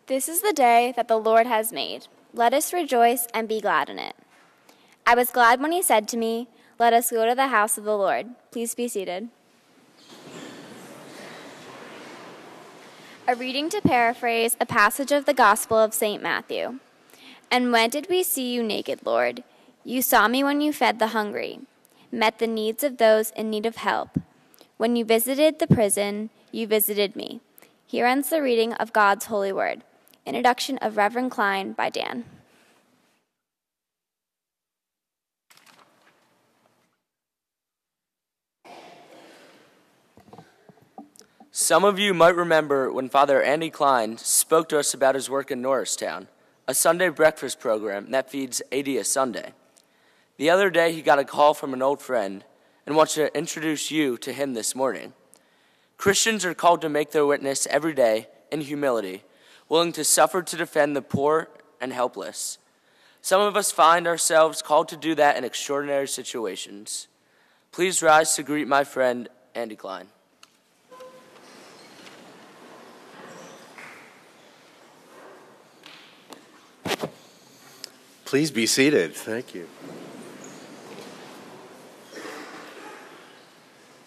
This is the day that the Lord has made. Let us rejoice and be glad in it. I was glad when he said to me, "Let us go to the house of the Lord." Please be seated. A reading to paraphrase a passage of the Gospel of St. Matthew. And when did we see you naked, Lord? You saw me when you fed the hungry, met the needs of those in need of help. When you visited the prison, you visited me. Here ends the reading of God's holy word. Introduction of Reverend Klein by Dan. Some of you might remember when Father Andy Klein spoke to us about his work in Norristown, a Sunday breakfast program that feeds 80 a Sunday. The other day he got a call from an old friend and wants to introduce you to him this morning. Christians are called to make their witness every day in humility, willing to suffer to defend the poor and helpless. Some of us find ourselves called to do that in extraordinary situations. Please rise to greet my friend, Andy Klein. Please be seated. Thank you.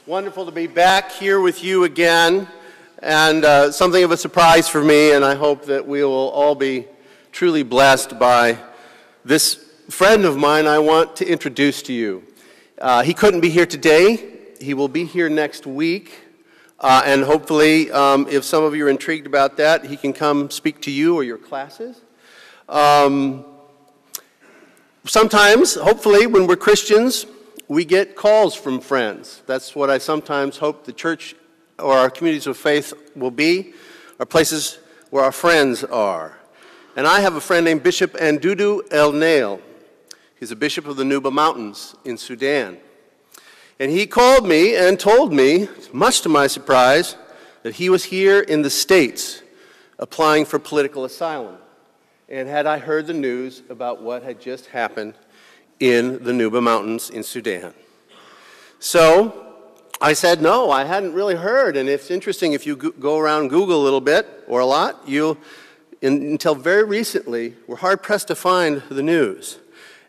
Wonderful to be back here with you again, and something of a surprise for me, and I hope that we will all be truly blessed by this friend of mine I want to introduce to you. He couldn't be here today. He will be here next week, and hopefully, if some of you are intrigued about that, he can come speak to you or your classes. Sometimes, hopefully, when we're Christians, we get calls from friends. That's what I sometimes hope the church or our communities of faith will be, are places where our friends are. And I have a friend named Bishop Andudu El Nail. He's a bishop of the Nuba Mountains in Sudan. And he called me and told me, much to my surprise, that he was here in the States applying for political asylum. And had I heard the news about what had just happened in the Nuba Mountains in Sudan. So I said, no, I hadn't really heard. And it's interesting, if you go around Google a little bit, or a lot, until very recently, were hard-pressed to find the news.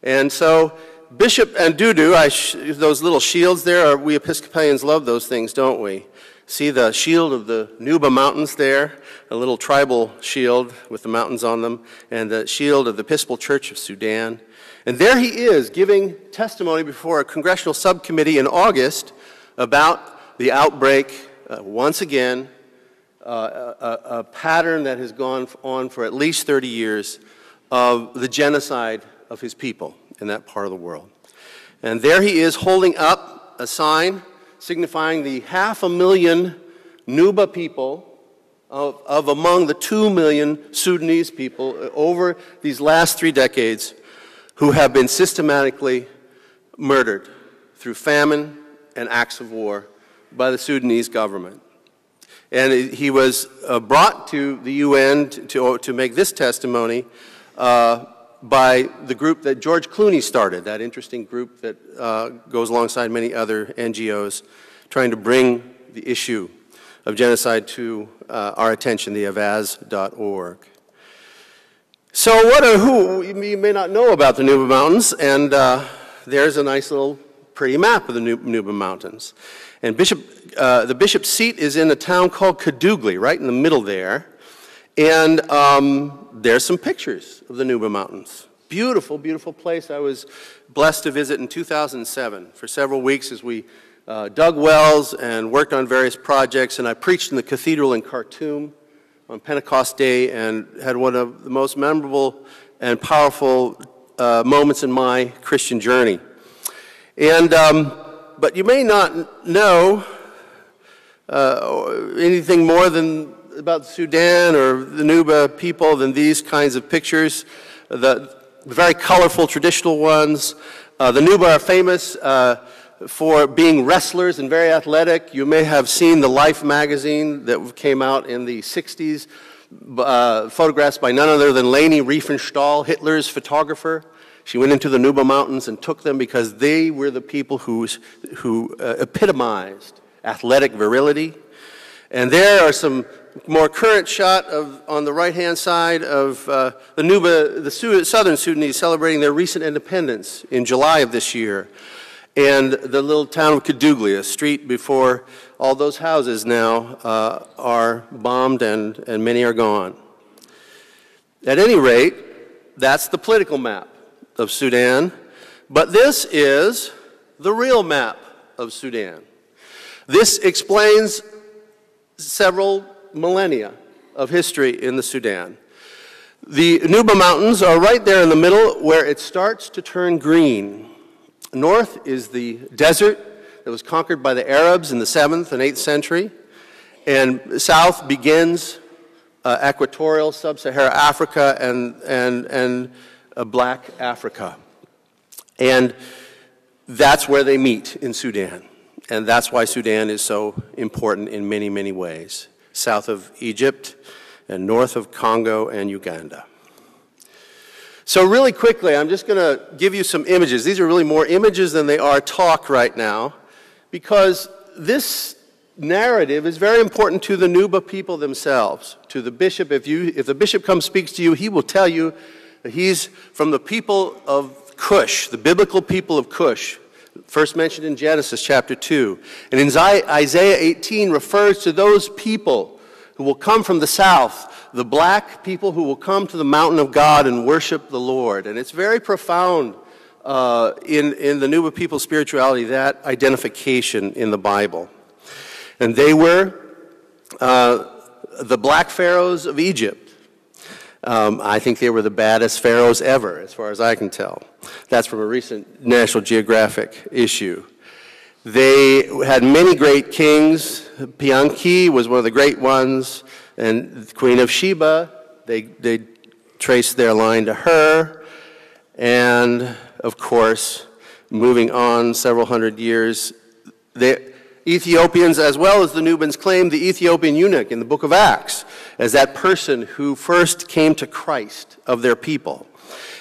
And so Bishop Andudu, those little shields there, we Episcopalians love those things, don't we? See the shield of the Nuba Mountains there, a little tribal shield with the mountains on them, and the shield of the Episcopal Church of Sudan. And there he is giving testimony before a congressional subcommittee in August about the outbreak, once again, a pattern that has gone on for at least 30 years of the genocide of his people in that part of the world. And there he is holding up a sign signifying the 500,000 Nuba people of among the 2 million Sudanese people over these last 3 decades who have been systematically murdered through famine and acts of war by the Sudanese government. And he was brought to the UN to make this testimony by the group that George Clooney started, that interesting group that goes alongside many other NGOs, trying to bring the issue of genocide to our attention, the avaz.org. So you may not know about the Nuba Mountains, and there's a nice little pretty map of the Nuba Mountains. And the bishop's seat is in a town called Kadugli, right in the middle there. And there's some pictures of the Nuba Mountains. Beautiful, beautiful place. I was blessed to visit in 2007 for several weeks as we dug wells and worked on various projects. And I preached in the cathedral in Khartoum on Pentecost Day and had one of the most memorable and powerful moments in my Christian journey. And but you may not know anything more than about Sudan or the Nuba people than these kinds of pictures, the very colorful traditional ones. The Nuba are famous for being wrestlers and very athletic. You may have seen the Life magazine that came out in the 60s, photographs by none other than Leni Riefenstahl, Hitler's photographer. She went into the Nuba Mountains and took them because they were the people who epitomized athletic virility. And there are some more current shot on the right-hand side of the Nuba, the southern Sudanese celebrating their recent independence in July of this year. And the little town of Kadugli, a street before all those houses now are bombed and many are gone. At any rate, that's the political map of Sudan. But this is the real map of Sudan. This explains several millennia of history in the Sudan. The Nuba Mountains are right there in the middle where it starts to turn green. North is the desert that was conquered by the Arabs in the 7th and 8th century, and south begins equatorial sub-Saharan Africa and black Africa. And that's where they meet in Sudan. And that's why Sudan is so important in many, many ways. South of Egypt and north of Congo and Uganda. So really quickly, I'm just going to give you some images. These are really more images than they are talk right now, because this narrative is very important to the Nuba people themselves. To the bishop, if the bishop comes speaks to you, he will tell you that he's from the people of Cush, the biblical people of Cush, first mentioned in Genesis chapter 2. And in Isaiah 18 refers to those people who will come from the south, the black people who will come to the mountain of God and worship the Lord. And it's very profound in the Nuba people's spirituality, that identification in the Bible. And they were the black pharaohs of Egypt. I think they were the baddest pharaohs ever, as far as I can tell. That's from a recent National Geographic issue. They had many great kings. Pianki was one of the great ones, and the Queen of Sheba, they traced their line to her. And, of course, moving on several hundred years, the Ethiopians, as well as the Nubans, claimed the Ethiopian eunuch in the book of Acts as that person who first came to Christ of their people.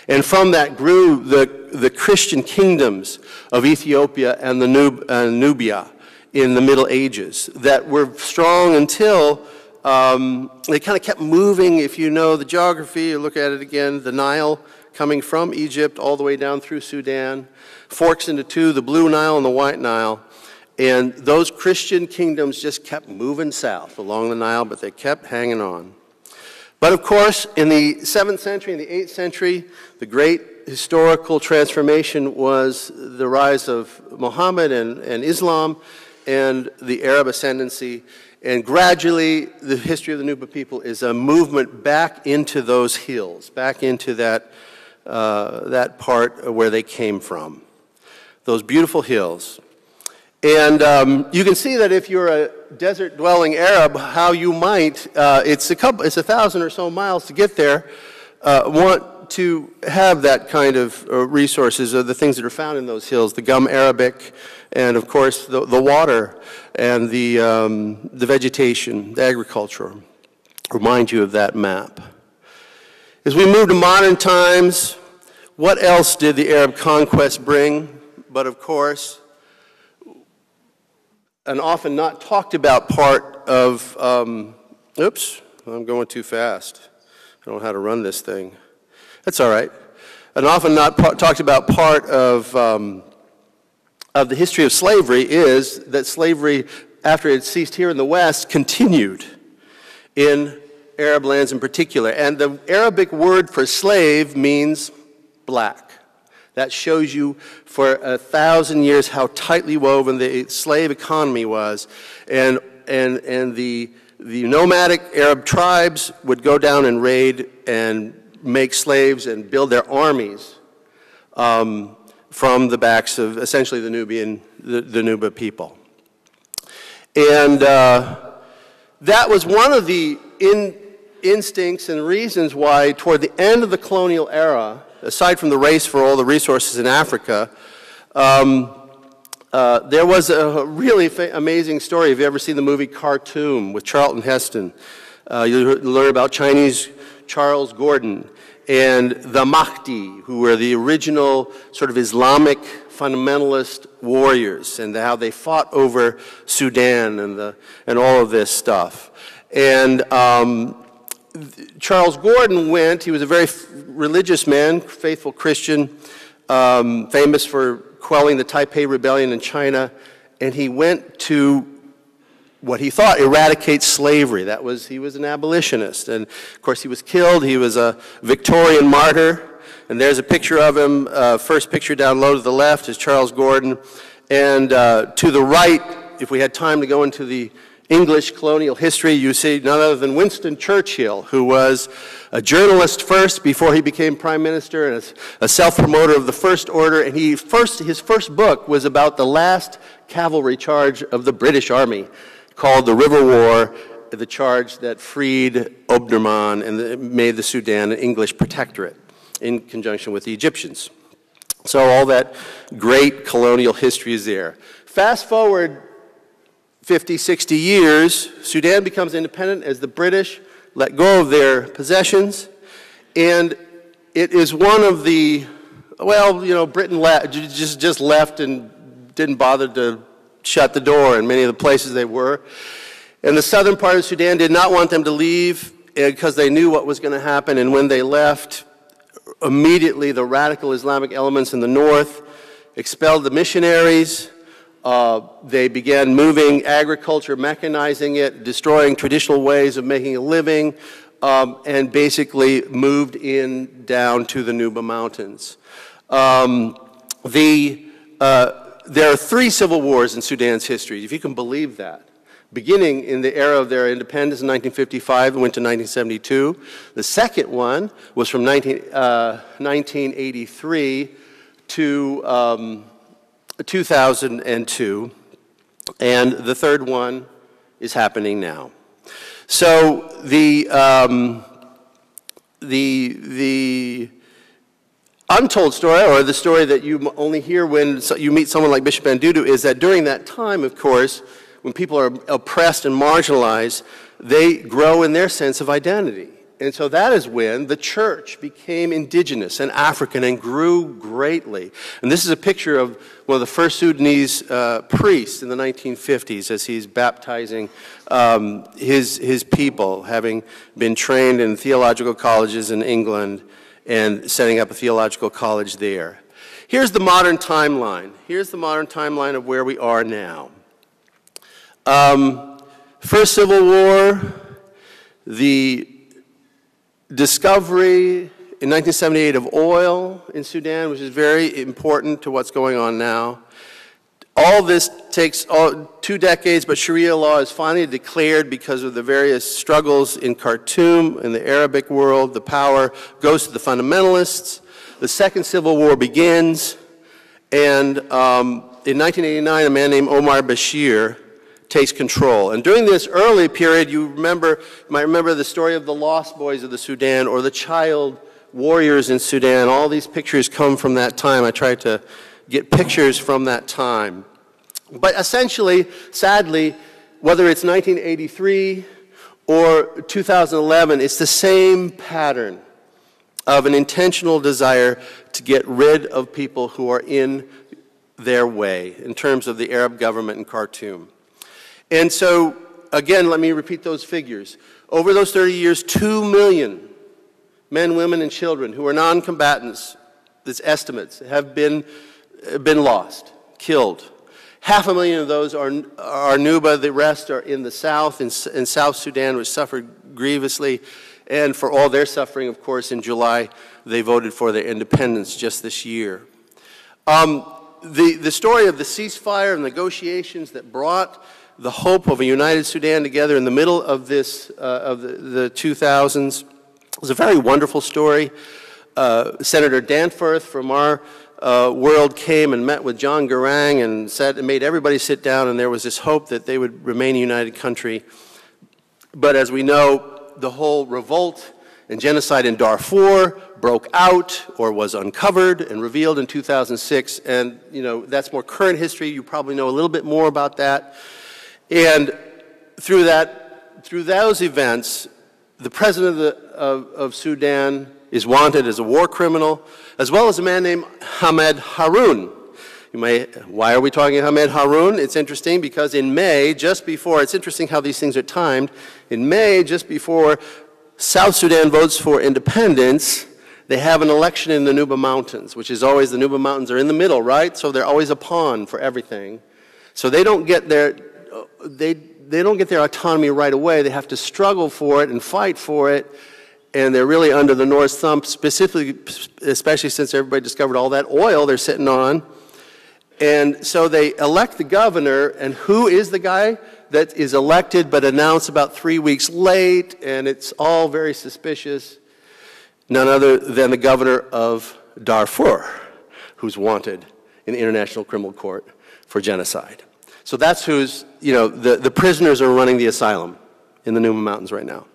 And from that grew the Christian kingdoms of Ethiopia and the Nubia in the Middle Ages that were strong until they kind of kept moving. If you know the geography, you look at it again, the Nile coming from Egypt all the way down through Sudan, forks into two, the Blue Nile and the White Nile. And those Christian kingdoms just kept moving south along the Nile, but they kept hanging on. But of course, in the 7th century and the 8th century, the great historical transformation was the rise of Muhammad and Islam and the Arab ascendancy. And gradually, the history of the Nuba people is a movement back into those hills, back into that part where they came from, those beautiful hills. And you can see that if you're a desert-dwelling Arab, how you might, it's 1,000 or so miles to get there, want to have that kind of resources, or the things that are found in those hills, the gum arabic, and of course the water, and the vegetation, the agriculture. Remind you of that map. As we move to modern times, what else did the Arab conquest bring? But of course, an often not talked about part of, oops, I'm going too fast. I don't know how to run this thing. That's all right. An often not talked about part of the history of slavery is that slavery, after it ceased here in the West, continued in Arab lands in particular. And the Arabic word for slave means black. That shows you for 1,000 years how tightly woven the slave economy was. And the nomadic Arab tribes would go down and raid and make slaves and build their armies from the backs of essentially the Nuba people. And that was one of the instincts and reasons why toward the end of the colonial era, aside from the race for all the resources in Africa, there was a really amazing story. Have you ever seen the movie Khartoum with Charlton Heston? You learn about Chinese Charles Gordon and the Mahdi, who were the original sort of Islamic fundamentalist warriors, and how they fought over Sudan and all of this stuff. And Charles Gordon went. He was a very religious man, faithful Christian, famous for quelling the Taipei Rebellion in China. And he went to what he thought eradicate slavery. He was an abolitionist. And of course he was killed. He was a Victorian martyr. And there's a picture of him. First picture down low to the left is Charles Gordon. And to the right, if we had time to go into the English colonial history, you see none other than Winston Churchill, who was a journalist first before he became prime minister, and a self-promoter of the First Order. And his first book was about the last cavalry charge of the British Army, called The River War, the charge that freed Omdurman and made the Sudan an English protectorate in conjunction with the Egyptians. So all that great colonial history is there. Fast forward 50, 60 years, Sudan becomes independent as the British let go of their possessions, and it is one of the, well, you know, Britain just left and didn't bother to shut the door in many of the places they were. And the southern part of Sudan did not want them to leave because they knew what was going to happen, and when they left, immediately the radical Islamic elements in the north expelled the missionaries. They began moving agriculture, mechanizing it, destroying traditional ways of making a living, and basically moved down to the Nuba Mountains. There are 3 civil wars in Sudan's history, if you can believe that. Beginning in the era of their independence in 1955 and went to 1972. The second one was from 1983 to 2002, and the third one is happening now. So the untold story, or the story that you only hear when you meet someone like Bishop Bandudu, is that during that time, of course, when people are oppressed and marginalized, they grow in their sense of identity. And so that is when the church became indigenous and African and grew greatly. And this is a picture of one of the first Sudanese priests in the 1950s as he's baptizing his people, having been trained in theological colleges in England and setting up a theological college there. Here's the modern timeline. Here's the modern timeline of where we are now. First Civil War, the discovery in 1978 of oil in Sudan, which is very important to what's going on now. All this takes 2 decades, but Sharia law is finally declared because of the various struggles in Khartoum, in the Arabic world. The power goes to the fundamentalists. The Second Civil War begins, and in 1989, a man named Omar Bashir takes control. And during this early period, you might remember the story of the Lost Boys of the Sudan or the child warriors in Sudan. All these pictures come from that time. I tried to get pictures from that time. But essentially, sadly, whether it's 1983 or 2011, it's the same pattern of an intentional desire to get rid of people who are in their way in terms of the Arab government in Khartoum. And so, again, let me repeat those figures. Over those 30 years, 2 million men, women, and children who are non-combatants, these estimates, have been lost, killed. 500,000 of those are Nuba. The rest are in the south, in South Sudan, which suffered grievously. And for all their suffering, of course, in July, they voted for their independence just this year. The story of the ceasefire and negotiations that brought the hope of a united Sudan together in the middle of this, of the 2000s, was a very wonderful story. Senator Danforth from our world came and met with John Garang and made everybody sit down, and there was this hope that they would remain a united country. But as we know, the whole revolt and genocide in Darfur broke out or was uncovered and revealed in 2006. And, you know, that's more current history. You probably know a little bit more about that. And through those events, the president of Sudan is wanted as a war criminal, as well as a man named Ahmed Haroun. Why are we talking Ahmed Haroun? It's interesting because in May, it's interesting how these things are timed. In May, just before South Sudan votes for independence, they have an election in the Nuba Mountains, which is always, the Nuba Mountains are in the middle, right? So they're always a pawn for everything. So they don't get their autonomy right away. They have to struggle for it and fight for it. And they're really under the North's thumb, especially since everybody discovered all that oil they're sitting on. And so they elect the governor, and who is the guy that is elected but announced about 3 weeks late, and it's all very suspicious? None other than the governor of Darfur, who's wanted in the International Criminal Court for genocide. So that's who's, the prisoners are running the asylum in the Nuba Mountains right now.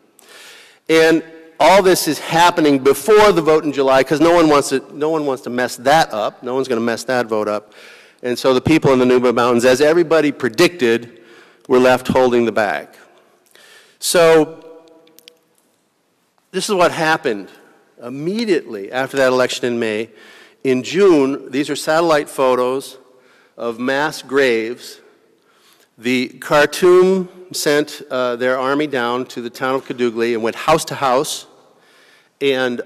And all this is happening before the vote in July because no one wants to mess that up. No one's going to mess that vote up. And so the people in the Nuba Mountains, as everybody predicted, were left holding the bag. So this is what happened immediately after that election in May. In June, these are satellite photos of mass graves. The Khartoum sent their army down to the town of Kadugli and went house to house and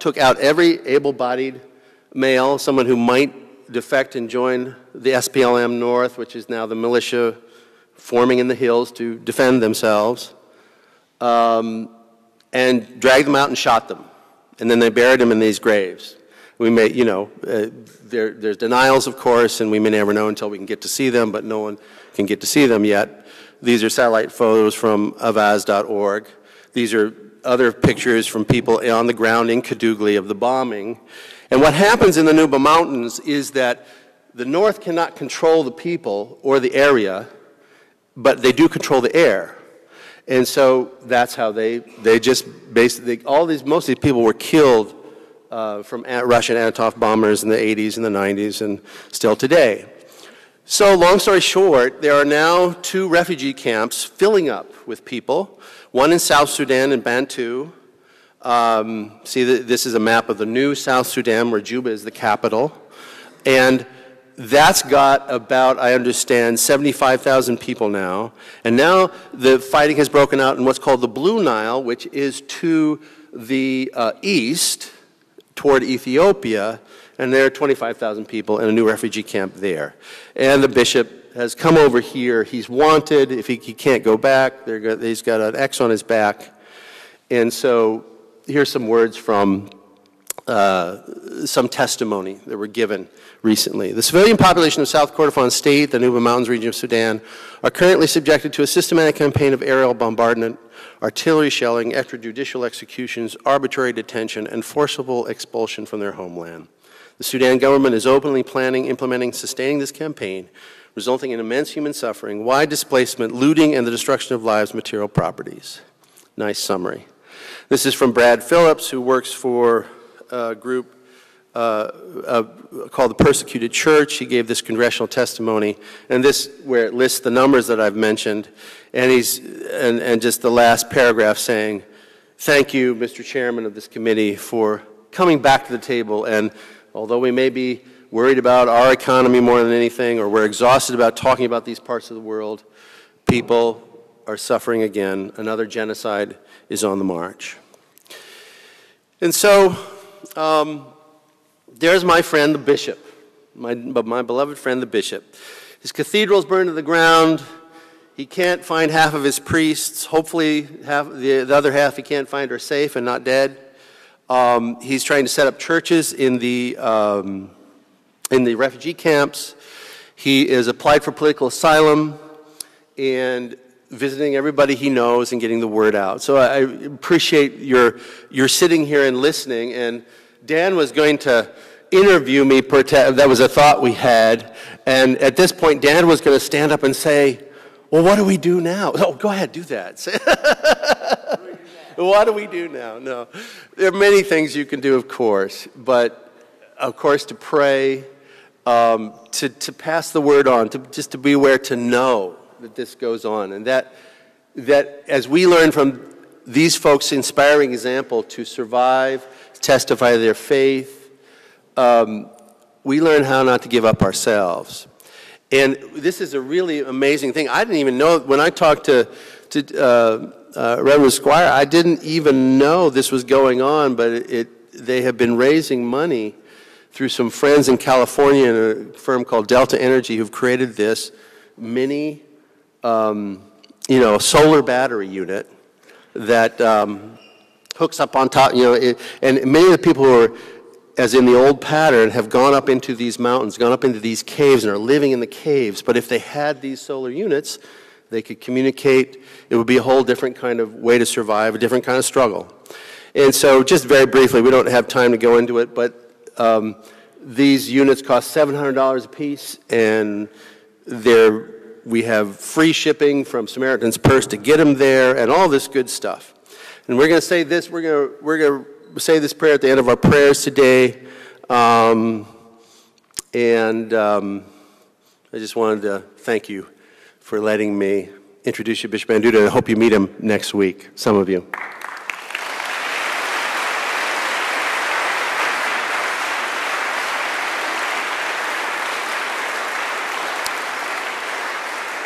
took out every able-bodied male, someone who might defect and join the SPLM North, which is now the militia forming in the hills to defend themselves, and dragged them out and shot them. And then they buried them in these graves. We may, there's denials, of course, and we may never know until we can get to see them, but no one can get to see them yet. These are satellite photos from avaz.org. These are other pictures from people on the ground in Kadugli of the bombing. And what happens in the Nuba Mountains is that the North cannot control the people or the area, but they do control the air. And so that's how they just basically, most of these people were killed from Russian Antonov bombers in the 80s and the 90s and still today. So long story short, there are now 2 refugee camps filling up with people, one in South Sudan in Bantu. This is a map of the new South Sudan where Juba is the capital. And that's got about, I understand, 75,000 people now. And now the fighting has broken out in what's called the Blue Nile, which is to the east toward Ethiopia. And there are 25,000 people in a new refugee camp there. And the bishop has come over here. He's wanted. If he can't go back, he's got an X on his back. And so here's some words from some testimony that were given recently. The civilian population of South Kordofan State, the Nuba Mountains region of Sudan, are currently subjected to a systematic campaign of aerial bombardment, artillery shelling, extrajudicial executions, arbitrary detention, and forcible expulsion from their homeland. The Sudan government is openly planning, implementing, sustaining this campaign, resulting in immense human suffering, wide displacement, looting, and the destruction of lives, material properties. Nice summary. This is from Brad Phillips, who works for a group called the Persecuted Church. He gave this congressional testimony, and this where it lists the numbers that I've mentioned, and and just the last paragraph saying, "Thank you, Mr. Chairman of this committee, for coming back to the table. And although we may be worried about our economy more than anything, or we're exhausted about talking about these parts of the world, people are suffering again. Another genocide is on the march." And so there's my friend, the bishop, my beloved friend, the bishop. His cathedral's burned to the ground. He can't find half of his priests. Hopefully the other half he can't find are safe and not dead. He's trying to set up churches in the refugee camps. He is applied for political asylum and visiting everybody he knows and getting the word out. So I appreciate your sitting here and listening. And Dan was going to interview me. That was a thought we had. And at this point, Dan was going to stand up and say, "Well, what do we do now?" Oh, go ahead, do that. What do we do now? No, there are many things you can do, of course, but of course to pray, to pass the word on, just to be aware, to know that this goes on, and that as we learn from these folks' inspiring example to survive, testify their faith, we learn how not to give up ourselves. And this is a really amazing thing. I didn't even know, when I talked to Reverend Squire, I didn't even know this was going on, but they have been raising money through some friends in California and a firm called Delta Energy who've created this mini, solar battery unit that hooks up on top, and many of the people who are, as in the old pattern, have gone up into these mountains, gone up into these caves and are living in the caves. But if they had these solar units, they could communicate. It would be a whole different kind of way to survive, a different kind of struggle. And so just very briefly, we don't have time to go into it, but these units cost $700 a piece, and we have free shipping from Samaritan's Purse to get them there, and all this good stuff. And we're going to say this. We're going to say this prayer at the end of our prayers today. I just wanted to thank you for letting me introduce you to Bishop Banduta, and I hope you meet him next week, some of you.